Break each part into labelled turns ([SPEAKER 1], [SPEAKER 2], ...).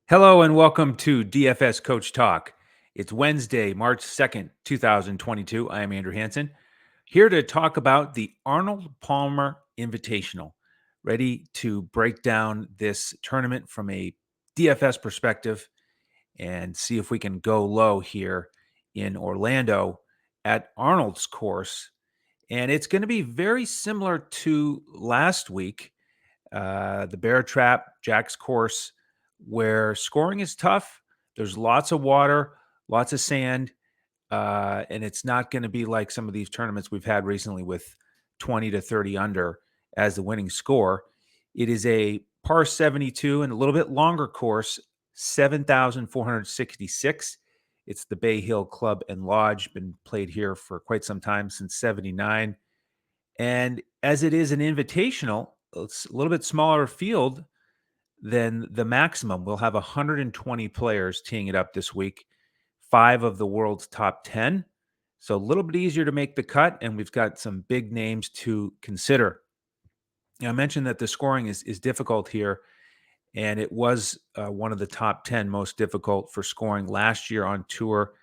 [SPEAKER 1] Hello and welcome to DFS Coach Talk. It's Wednesday, March 2nd, 2022. I am Andrew Hansen, here to talk about the Arnold Palmer Invitational. Ready to break down this tournament from a DFS perspective and see if we can go low here in Orlando at Arnold's course. And it's going to be very similar to last week, the Bear Trap, Jack's course, where scoring is tough. There's lots of water, lots of sand, and it's not going to be like some of these tournaments we've had recently with 20 to 30 under as the winning score. It is a par 72 and a little bit longer course, 7,466. It's the Bay Hill Club and Lodge, been played here for quite some time, since 79. And as it is an invitational, it's a little bit smaller field than the maximum. We'll have 120 players teeing it up this week, 5 of the world's top 10. So a little bit easier to make the cut, and we've got some big names to consider. Now, I mentioned that the scoring is difficult here, and it was one of the top 10 most difficult for scoring last year on tour.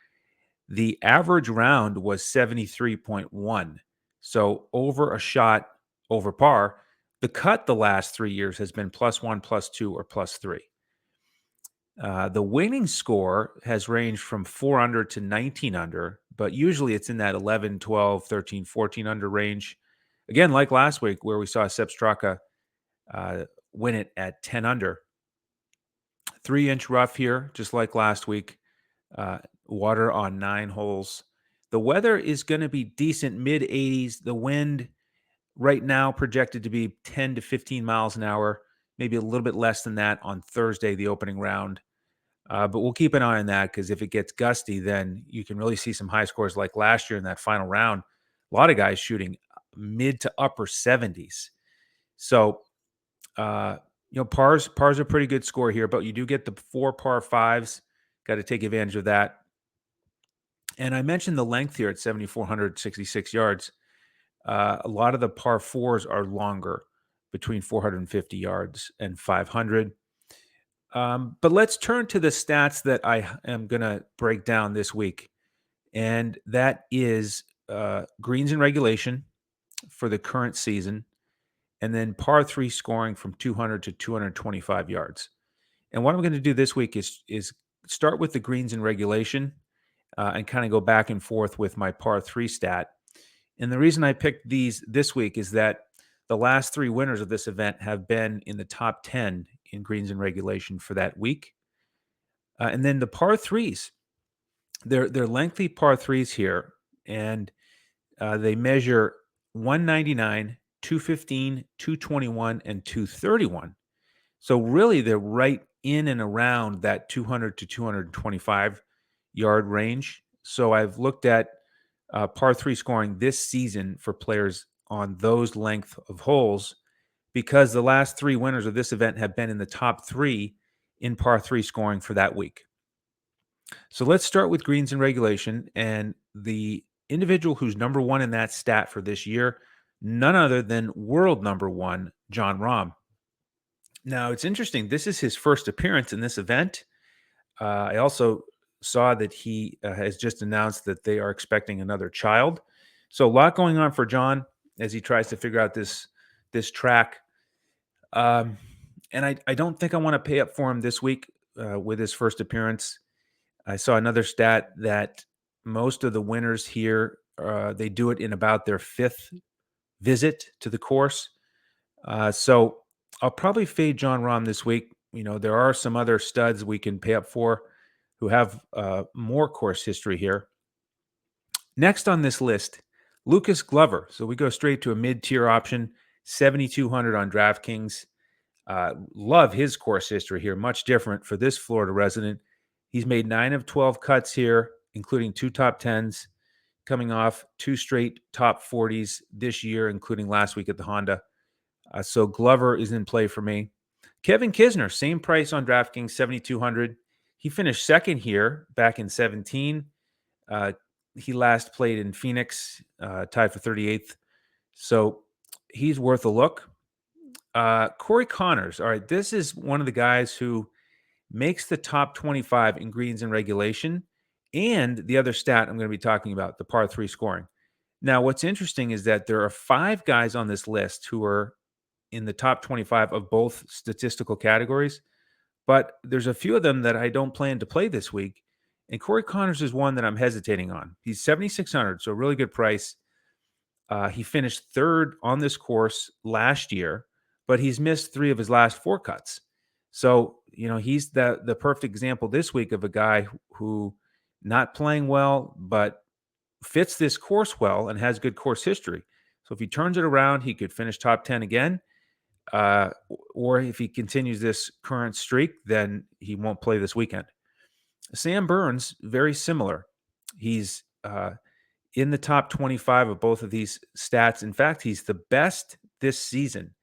[SPEAKER 1] The average round was 73.1, so over a shot over par. The cut the last 3 years has been +1, +2, or +3. The winning score has ranged from 4 under to 19 under, but usually it's in that 11, 12, 13, 14 under range. Again, like last week where we saw Sepp Straka win it at 10 under. 3-inch rough here, just like last week. Water on 9 holes. The weather is going to be decent, mid-80s. The wind right now projected to be 10 to 15 miles an hour, maybe a little bit less than that on Thursday, the opening round. But we'll keep an eye on that, because if it gets gusty, then you can really see some high scores like last year in that final round. A lot of guys shooting mid to upper 70s. So, par's a pretty good score here, but you do get the 4 par 5s. Got to take advantage of that. And I mentioned the length here at 7,466 yards. A lot of the par 4s are longer, between 450 yards and 500. But let's turn to the stats that I am going to break down this week. And that is greens in regulation for the current season, and then par 3 scoring from 200 to 225 yards. And what I'm going to do this week is start with the greens in regulation and kind of go back and forth with my par 3 stat. And the reason I picked these this week is that the last 3 winners of this event have been in the top 10 in greens in regulation for that week. And then the par 3s, they're lengthy par 3s here, and they measure 199, 215, 221, and 231. So really, they're right in and around that 200 to 225 yard range. So I've looked at par 3 scoring this season for players on those length of holes, because the last 3 winners of this event have been in the top 3 in par 3 scoring for that week. So let's start with greens in regulation, and the individual who's number 1 in that stat for this year, none other than world number 1, Jon Rahm. Now, it's interesting. This is his first appearance in this event. I also saw that he has just announced that they are expecting another child. So a lot going on for Jon as he tries to figure out this track. And I don't think I want to pay up for him this week with his first appearance. I saw another stat that most of the winners here, they do it in about their 5th visit to the course. So I'll probably fade Jon Rahm this week. There are some other studs we can pay up for who have more course history here. Next on this list, Lucas Glover. So we go straight to a mid-tier option, 7,200 on DraftKings. Love his course history here. Much different for this Florida resident. He's made 9 of 12 cuts here, including 2 top 10s, coming off 2 straight top 40s this year, including last week at the Honda. So Glover is in play for me. Kevin Kisner, same price on DraftKings, 7,200. He finished second here back in 17. He last played in Phoenix, tied for 38th. So he's worth a look. Corey Connors. All right, this is one of the guys who makes the top 25 in greens and regulation, and the other stat I'm going to be talking about, the par 3 scoring. Now, what's interesting is that there are 5 guys on this list who are in the top 25 of both statistical categories, but there's a few of them that I don't plan to play this week. And Corey Connors is one that I'm hesitating on. He's 7,600, so a really good price. He finished third on this course last year, but he's missed 3 of his last 4 cuts. So, he's the perfect example this week of a guy who not playing well, but fits this course well and has good course history. So if he turns it around, he could finish top 10 again. Or if he continues this current streak, then he won't play this weekend. Sam Burns, very similar. He's in the top 25 of both of these stats. In fact, he's the best this season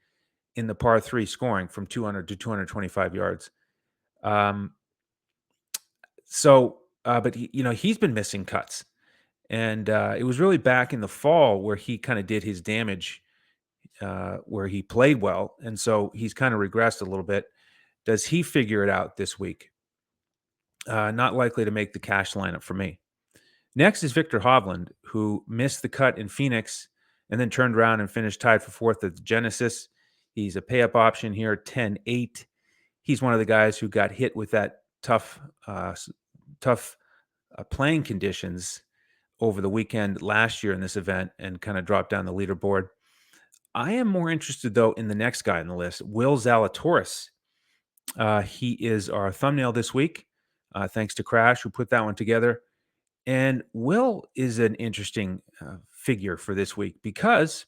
[SPEAKER 1] in the par 3 scoring from 200 to 225 yards. But he's been missing cuts. And it was really back in the fall where he kind of did his damage, where he played well. And so he's kind of regressed a little bit. Does he figure it out this week? Not likely to make the cash lineup for me. Next is Victor Hovland, who missed the cut in Phoenix and then turned around and finished tied for 4th at the Genesis. He's a pay-up option here, 10-8. He's one of the guys who got hit with that tough playing conditions over the weekend last year in this event and kind of dropped down the leaderboard. I am more interested, though, in the next guy on the list, Will Zalatorius. He is our thumbnail this week, thanks to Crash, who put that one together. And Will is an interesting figure for this week because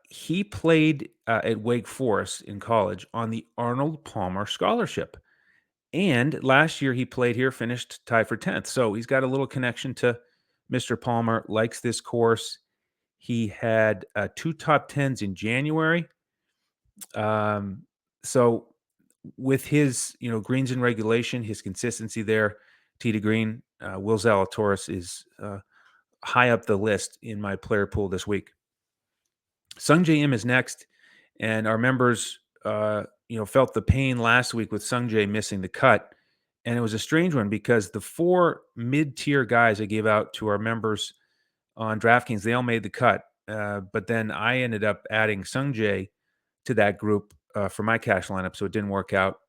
[SPEAKER 1] he played at Wake Forest in college on the Arnold Palmer Scholarship. And last year he played here, finished tied for 10th. So he's got a little connection to Mr. Palmer, likes this course. He had 2 top 10s in January. So with his, greens in regulation, his consistency there, tee to green, Will Zalatorius is high up the list in my player pool this week. Sungjae Im is next, and our members, felt the pain last week with Sungjae missing the cut, and it was a strange one because the 4 mid-tier guys I gave out to our members on DraftKings, they all made the cut, but then I ended up adding Sungjae to that group for my cash lineup, so it didn't work out.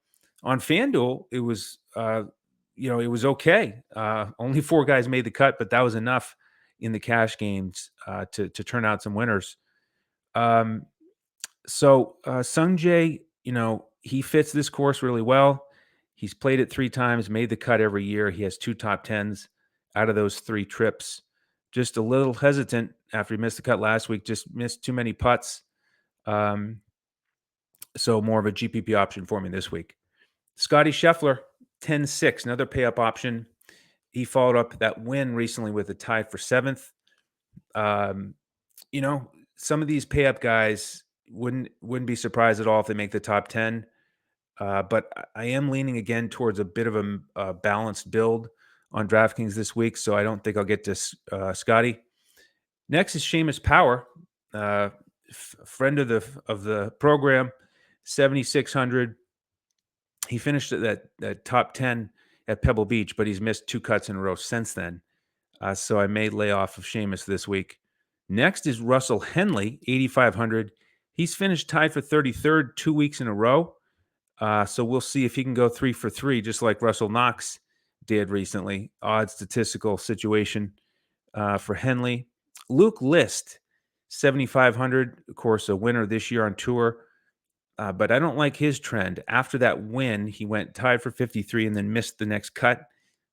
[SPEAKER 1] On FanDuel, it was it was okay. Only 4 guys made the cut, but that was enough in the cash games to turn out some winners. So Sungjae, he fits this course really well. He's played it 3 times, made the cut every year. He has 2 top 10s out of those 3 trips. Just a little hesitant after he missed the cut last week, just missed too many putts. So more of a GPP option for me this week. Scotty Scheffler, 10-6, another pay-up option. He followed up that win recently with a tie for 7th. Some of these pay-up guys wouldn't be surprised at all if they make the top 10. But I am leaning again towards a bit of a balanced build on DraftKings this week, so I don't think I'll get to Scotty. Next is Seamus Power, friend of the program, 7,600. He finished at that top 10 at Pebble Beach, but he's missed 2 cuts in a row since then. So I may lay off of Seamus this week. Next is Russell Henley, 8,500. He's finished tied for 33rd 2 weeks in a row. So we'll see if he can go 3 for 3, just like Russell Knox did recently. Odd statistical situation for Henley. Luke List, 7,500. Of course, a winner this year on tour. But I don't like his trend. After that win, he went tied for 53 and then missed the next cut.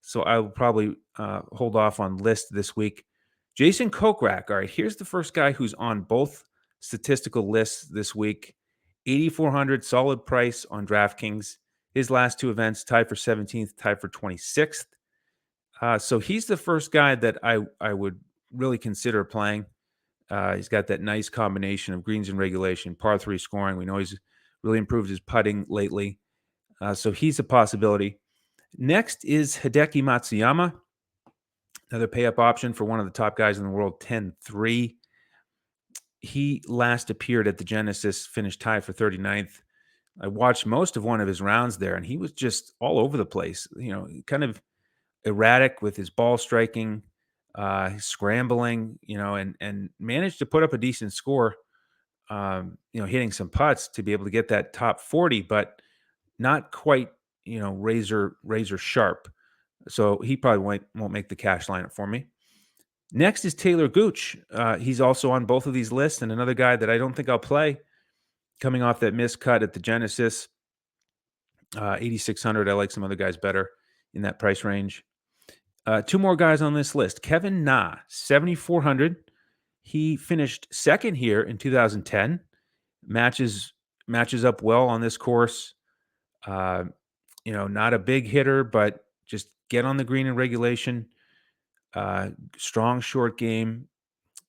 [SPEAKER 1] So I will probably hold off on List this week. Jason Kochrack. All right, here's the first guy who's on both statistical lists this week. 8,400, solid price on DraftKings. His last 2 events, tied for 17th, tied for 26th. So he's the first guy that I would really consider playing. He's got that nice combination of greens and regulation, par 3 scoring. We know he's really improved his putting lately. So he's a possibility. Next is Hideki Matsuyama, another pay-up option for one of the top guys in the world, 10-3. He last appeared at the Genesis, finished tied for 39th. I watched most of one of his rounds there, and he was just all over the place. Kind of erratic with his ball striking, scrambling. And managed to put up a decent score. Hitting some putts to be able to get that top 40, but not quite, razor sharp. So he probably won't make the cash lineup for me. Next is Taylor Gooch. He's also on both of these lists, and another guy that I don't think I'll play, coming off that missed cut at the Genesis. 8,600. I like some other guys better in that price range. Two more guys on this list. Kevin Na, 7,400. He finished second here in 2010. Matches up well on this course. Not a big hitter, but just get on the green in regulation. Strong short game,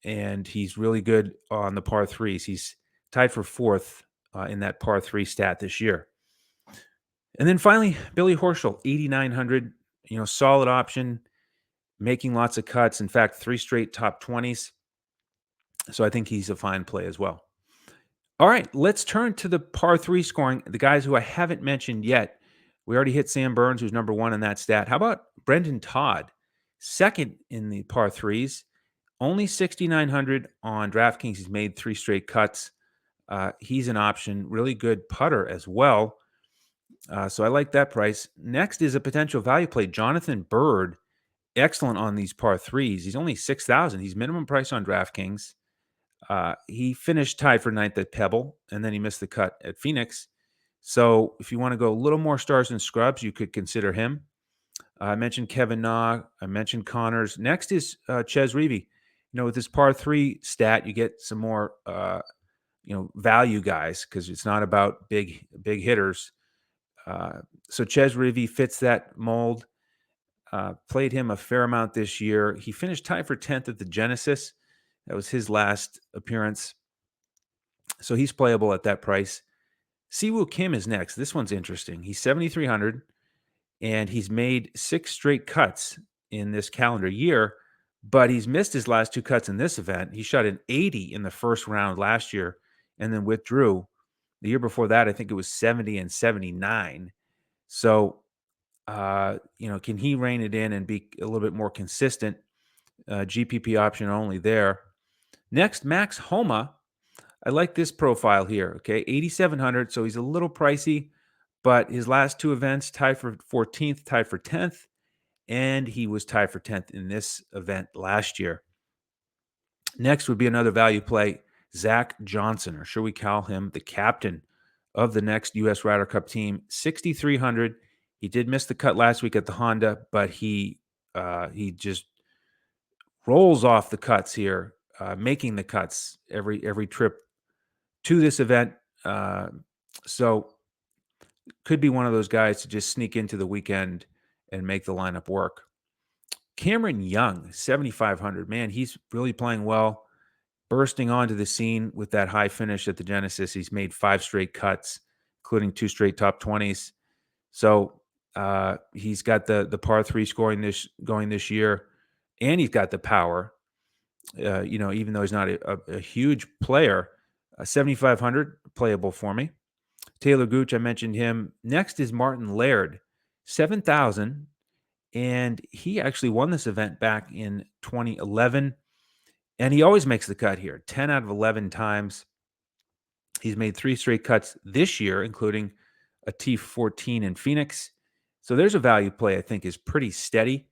[SPEAKER 1] and he's really good on the par threes. He's tied for fourth in that par three stat this year. And then finally, Billy Horschel, 8,900. Solid option, making lots of cuts. In fact, 3 straight top 20s. So I think he's a fine play as well. All right, let's turn to the par 3 scoring, the guys who I haven't mentioned yet. We already hit Sam Burns, who's number 1 in that stat. How about Brendan Todd, second in the par 3s, only 6,900 on DraftKings. He's made 3 straight cuts. He's an option, really good putter as well. So I like that price. Next is a potential value play, Jonathan Bird, excellent on these par 3s. He's only 6,000. He's minimum price on DraftKings. He finished tied for 9th at Pebble, and then he missed the cut at Phoenix. So if you want to go a little more stars and scrubs, you could consider him. I mentioned Kevin Na. I mentioned Connors. Next is Ches Reavie. With this par 3 stat, you get some more, value guys because it's not about big hitters. So Ches Reavie fits that mold. Played him a fair amount this year. He finished tied for 10th at the Genesis. That was his last appearance. So he's playable at that price. Siwoo Kim is next. This one's interesting. He's 7,300, and he's made 6 straight cuts in this calendar year, but he's missed his last 2 cuts in this event. He shot an 80 in the first round last year and then withdrew. The year before that, I think it was 70 and 79. So, can he rein it in and be a little bit more consistent? GPP option only there. Next, Max Homa. I like this profile here. Okay, 8,700. So he's a little pricey, but his last 2 events tied for 14th, tied for 10th, and he was tied for 10th in this event last year. Next would be another value play, Zach Johnson, or should we call him the captain of the next U.S. Ryder Cup team? 6,300. He did miss the cut last week at the Honda, but he just rolls off the cuts here, making the cuts every trip to this event. So could be one of those guys to just sneak into the weekend and make the lineup work. Cameron Young, 7,500. Man, he's really playing well, bursting onto the scene with that high finish at the Genesis. He's made 5 straight cuts, including 2 straight top 20s. So he's got the par 3 scoring going this year, and he's got the power. Even though he's not a huge player, 7,500 playable for me. Taylor Gooch, I mentioned him. Next is Martin Laird, 7,000, and he actually won this event back in 2011, and he always makes the cut here, 10 out of 11 times. He's made 3 straight cuts this year, including a T14 in Phoenix. So there's a value play I think is pretty steady.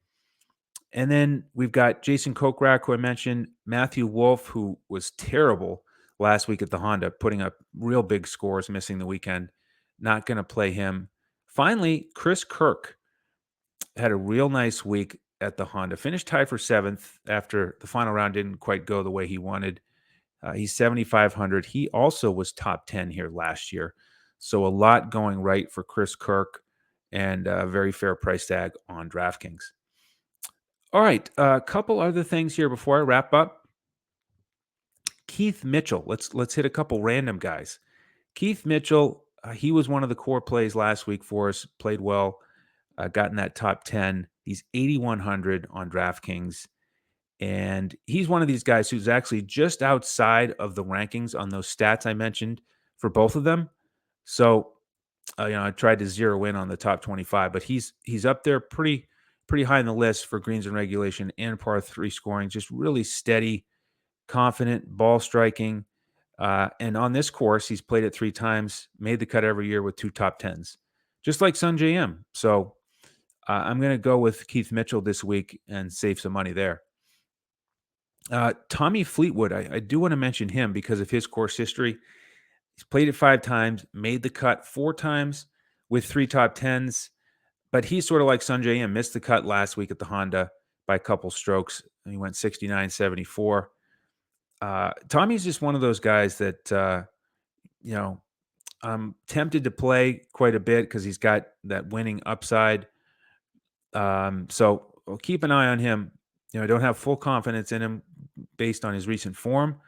[SPEAKER 1] And then we've got Jason Kochrack, who I mentioned, Matthew Wolff, who was terrible last week at the Honda, putting up real big scores, missing the weekend. Not going to play him. Finally, Chris Kirk had a real nice week at the Honda. Finished tied for 7th after the final round didn't quite go the way he wanted. He's 7,500. He also was top 10 here last year. So a lot going right for Chris Kirk, and a very fair price tag on DraftKings. All right, a couple other things here before I wrap up. Keith Mitchell. Let's hit a couple random guys. Keith Mitchell, he was one of the core plays last week for us. Played well, got in that top 10. He's 8,100 on DraftKings, and he's one of these guys who's actually just outside of the rankings on those stats I mentioned for both of them. So I tried to zero in on the top 25, but he's up there pretty high on the list for greens and regulation and par three scoring. Just really steady, confident ball striking. And on this course, he's played it 3 times, made the cut every year with 2 top tens, just like Sungjae Im. So I'm going to go with Keith Mitchell this week and save some money there. Tommy Fleetwood, I do want to mention him because of his course history. He's played it 5 times, made the cut 4 times with 3 top tens, but he's sort of like Sungjae Im, missed the cut last week at the Honda by a couple strokes. He went 69-74. Tommy's just one of those guys that, I'm tempted to play quite a bit because he's got that winning upside. So I'll keep an eye on him. I don't have full confidence in him based on his recent form,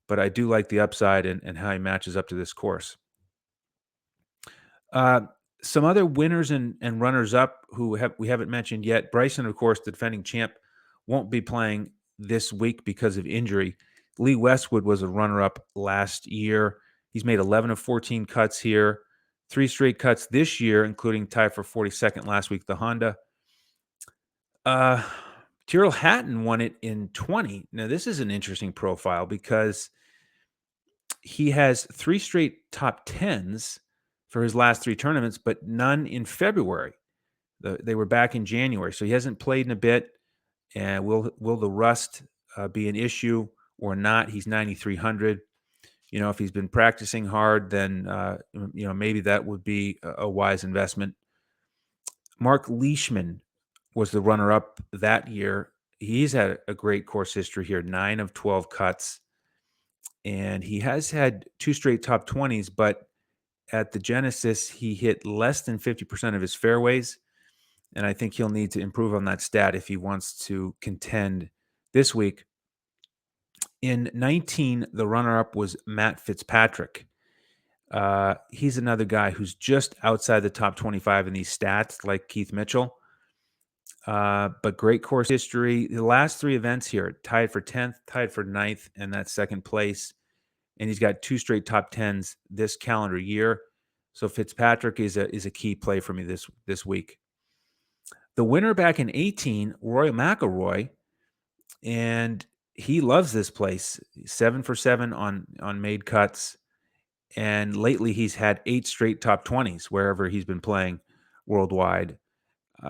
[SPEAKER 1] but I do like the upside and how he matches up to this course. Some other winners and runners up who we haven't mentioned yet. Bryson, of course, the defending champ, won't be playing this week because of injury. Lee Westwood was a runner up last year. He's made 11 of 14 cuts here, 3 straight cuts this year, including tie for 42nd last week, the Honda. Tyrrell Hatton won it in 20. Now, this is an interesting profile because he has 3 straight top tens for his last 3 tournaments, but none in February. They were back in January, so he hasn't played in a bit. And will the rust be an issue or not? He's 9,300. If he's been practicing hard, then maybe that would be a wise investment. Mark Leishman was the runner-up that year. He's had a great course history here, 9 of 12 cuts, and he has had 2 straight top 20s, but at the Genesis, he hit less than 50% of his fairways, and I think he'll need to improve on that stat if he wants to contend this week. In 19, the runner-up was Matt Fitzpatrick. He's another guy who's just outside the top 25 in these stats, like Keith Mitchell. But great course history. The last 3 events here, tied for 10th, tied for 9th, and that's second place. And he's got 2 straight top 10s this calendar year. So Fitzpatrick is a key play for me this week. The winner back in 18, Roy McIlroy, and he loves this place. 7 for 7 on made cuts. And lately he's had 8 straight top 20s wherever he's been playing worldwide.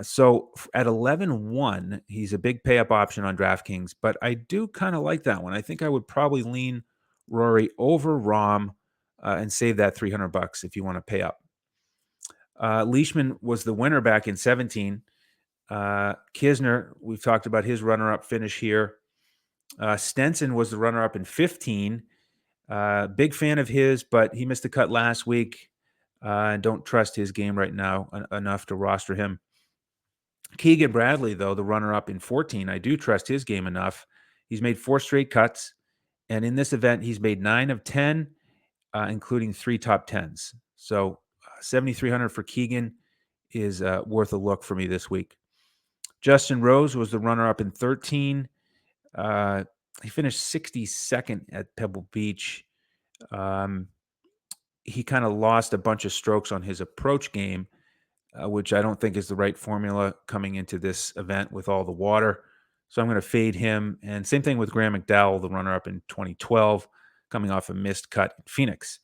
[SPEAKER 1] So at 11-1, he's a big pay-up option on DraftKings, but I do kind of like that one. I think I would probably lean Rory over Rahm and save that $300 if you want to pay up. Leishman was the winner back in 17. Kisner, we've talked about his runner-up finish here. Stenson was the runner-up in 15. Big fan of his, but he missed the cut last week. Don't trust his game right now enough to roster him. Keegan Bradley, though, the runner-up in 14, I do trust his game enough. He's made 4 straight cuts, and in this event, he's made 9 of 10, including 3 top 10s. So 7,300 for Keegan is worth a look for me this week. Justin Rose was the runner-up in 13. He finished 62nd at Pebble Beach. He kind of lost a bunch of strokes on his approach game, which I don't think is the right formula coming into this event with all the water. So I'm going to fade him. And same thing with Graham McDowell, the runner-up in 2012, coming off a missed cut in Phoenix.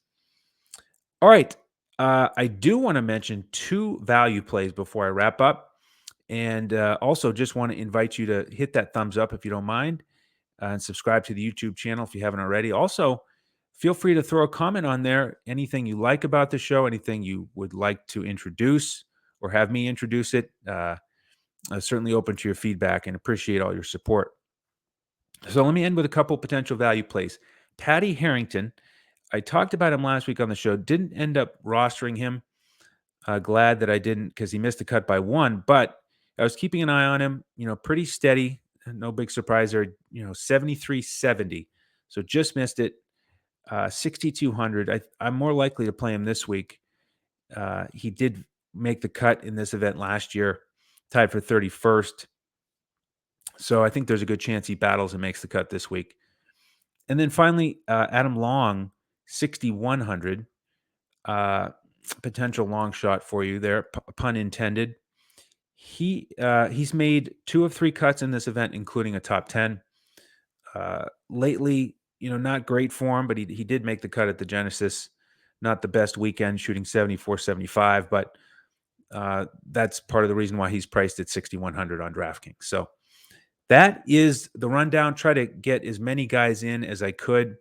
[SPEAKER 1] All right. I do want to mention 2 value plays before I wrap up. And also just want to invite you to hit that thumbs up if you don't mind, and subscribe to the YouTube channel if you haven't already. Also, feel free to throw a comment on there. Anything you like about the show, anything you would like to introduce or have me introduce it. I'm certainly open to your feedback and appreciate all your support. So let me end with a couple potential value plays. Patty Harrington, I talked about him last week on the show. Didn't end up rostering him. Glad that I didn't because he missed the cut by 1. But I was keeping an eye on him. Pretty steady. No big surprise there. 73-70. So just missed it. 6,200. I'm more likely to play him this week. He did make the cut in this event last year, tied for 31st. So I think there's a good chance he battles and makes the cut this week. And then finally, Adam Long, 6,100. potential long shot for you there, pun intended. He's made 2 of 3 cuts in this event, including a top 10. Lately, not great for him, but he did make the cut at the Genesis. Not the best weekend, shooting 74, 75, but that's part of the reason why he's priced at 6,100 on DraftKings. So that is the rundown. Try to get as many guys in as I could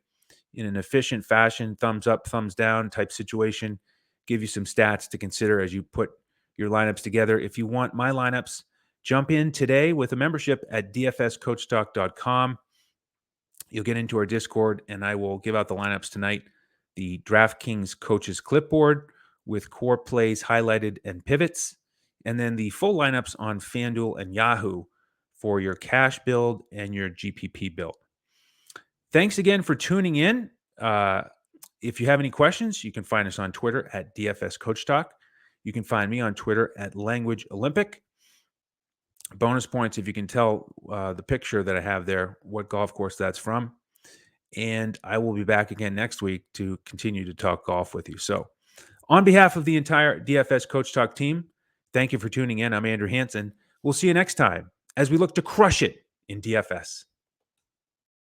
[SPEAKER 1] in an efficient fashion, thumbs up, thumbs down type situation. Give you some stats to consider as you put your lineups together. If you want my lineups, jump in today with a membership at dfscoachtalk.com. You'll get into our Discord, and I will give out the lineups tonight. The DraftKings Coaches Clipboard with core plays highlighted and pivots, and then the full lineups on FanDuel and Yahoo for your cash build and your GPP build. Thanks again for tuning in. If you have any questions, you can find us on Twitter at DFS Coach Talk. You can find me on Twitter at Language Olympic. Bonus points if you can tell the picture that I have there, what golf course that's from. And I will be back again next week to continue to talk golf with you. So on behalf of the entire DFS Coach Talk team, thank you for tuning in. I'm Andrew Hansen. We'll see you next time as we look to crush it in DFS.